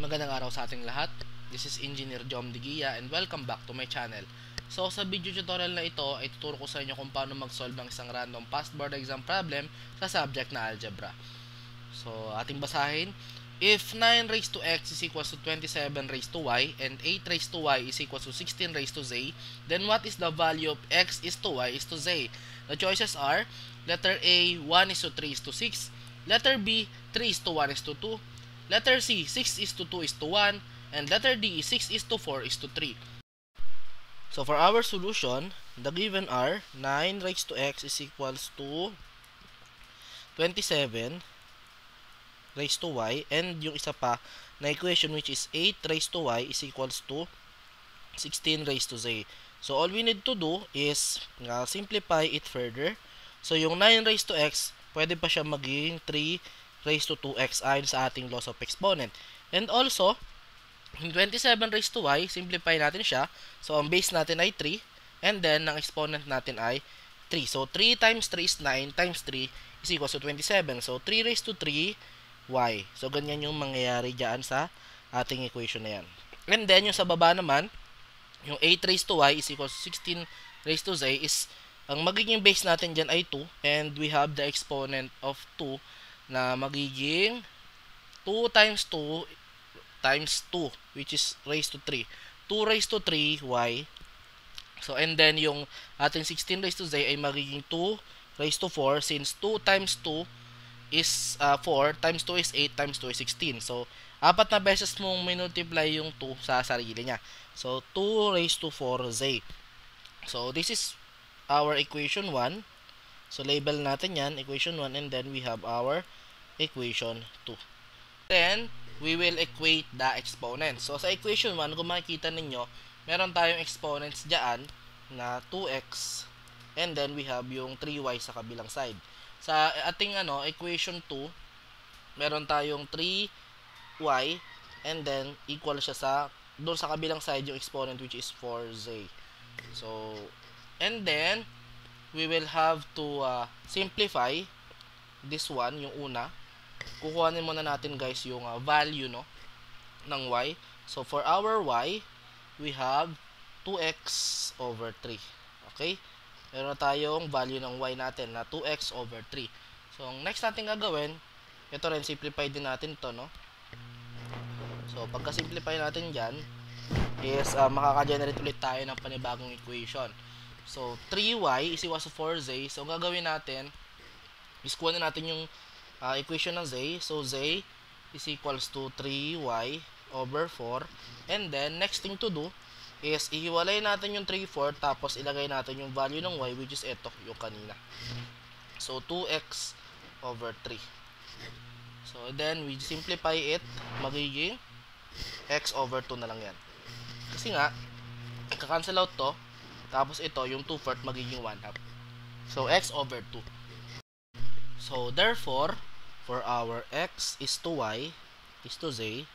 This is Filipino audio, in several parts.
Magandang araw sa ating lahat. This is Engineer Jom Digia and welcome back to my channel. So sa video tutorial na ito ay tuturo ko sa inyo kung paano mag-solve ng isang random past board exam problem sa subject na algebra. So ating basahin. If 9 raised to x is equals to 27 raised to y and 8 raised to y is equals to 16 raised to z, then what is the value of x is to y is to z? The choices are letter A, 1 is to 3 is to 6, letter B, 3 is to 1 is to 2, letter C, 6 is to 2 is to 1, and letter D, 6 is to 4 is to 3. So for our solution, the given are 9 raised to x is equals to 27 raised to y, and yung isa pa na equation which is 8 raised to y is equals to 16 raised to z. So all we need to do is simplify it further. So yung 9 raised to x, pwede pa siya maging 3 raised to 2x ayon sa ating laws of exponent. And also, yung 27 raised to y, simplify natin siya. So ang base natin ay 3, and then ang exponent natin ay 3. So 3 times 3 is 9 times 3 is equals to 27. So 3 raised to 3 y. So ganyan yung mangyayari dyan sa ating equation na yan. And then yung sa baba naman, yung 8 raised to y is equals to 16 raised to z is, ang magiging base natin dyan ay 2, and we have the exponent of 2 na magiging 2 times 2 times 2, which is raised to 3. 2 raised to 3 y. So and then yung ating 16 raised to z ay magiging 2 raised to 4, since 2 times 2 is 4, times 2 is 8, times 2 is 16. So, apat na beses mong minultiply yung 2 sa sarili niya. So, 2 raised to 4z. So, this is our equation 1. So, label natin yan, equation 1, and then we have our equation 2. Then, we will equate the exponents. So, sa equation 1, kung makikita ninyo, meron tayong exponents dyan na 2x, and then we have yung 3y sa kabilang side. Sa ating equation 2, meron tayong 3y, and then equal siya sa doon sa kabilang side yung exponent which is 4z. So, and then we will have to simplify this one, yung una. Kukuhanin muna natin guys yung value ng y. So for our y, we have 2x over 3. Okay? Meron tayong value ng y natin na 2x over 3. So, ang next natin gagawin, ito rin, simplify din natin to, no? So, pagka-simplify natin dyan, is makaka-generate ulit tayo ng panibagong equation. So, 3y is equals to 4z. So, ang gagawin natin, is kuha na natin yung equation ng z. So, z is equals to 3y over 4. And then, next thing to do, is ihiwalay natin yung 3, 4, tapos ilagay natin yung value ng y, which is ito, yung kanina. So, 2x over 3. So, then, we simplify it, magiging x over 2 na lang yan. Kasi nga, ika-cancel out to, tapos ito, yung 2/4 magiging 1/2. So, x over 2. So, therefore, for our x is to y, is to z,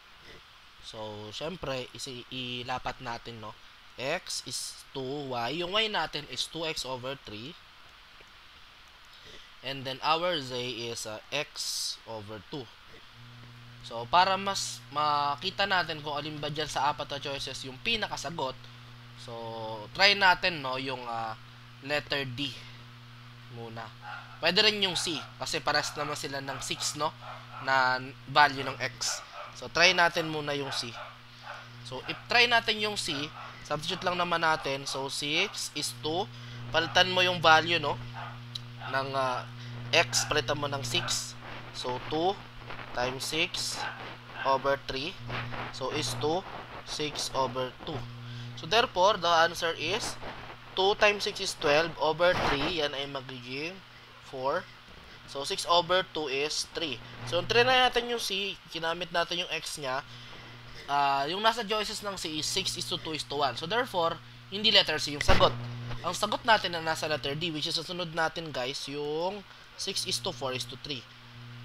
so, syempre, ilapat natin, no? X is 2y. Yung y natin is 2x over 3. And then, our z is x over 2. So, para mas makita natin kung alin ba dyan sa apat na choices yung pinakasagot, so, try natin, no, yung letter D muna. Pwede rin yung C, kasi pares naman sila ng 6, no, na value ng x. So, try natin muna yung C. So, if try natin yung C, substitute lang naman natin. So, 6 is 2. Palitan mo yung value, no, ng x, palitan mo ng 6. So, 2 times 6 over 3. So, is 2, 6 over 2. So, therefore, the answer is 2 times 6 is 12 over 3. Yan ay magiging 4. So, 6 over 2 is 3. So, try na natin yung C. Kinamit natin yung x niya. Yung nasa choices ng C is 6 is to 2 is to 1. So, therefore, hindi letter C yung sagot. Ang sagot natin na nasa letter D, which is susunod natin guys, yung 6 is to 4 is to 3.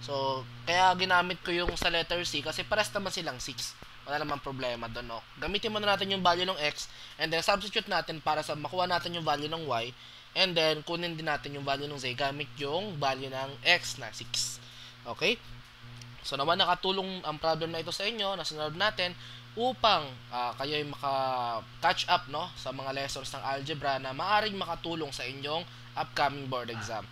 So, kaya ginamit ko yung sa letter C kasi pares naman silang 6. Wala namang problema doon, no? Gamitin muna natin yung value ng x, and then substitute natin para sa makuha natin yung value ng y. And then, kunin din natin yung value ng z gamit yung value ng x na 6. Okay? So naman nakatulong ang problem na ito sa inyo na sinolve natin upang kayo ay maka-catch up no sa mga lessons ng algebra na maaring makatulong sa inyong upcoming board exam.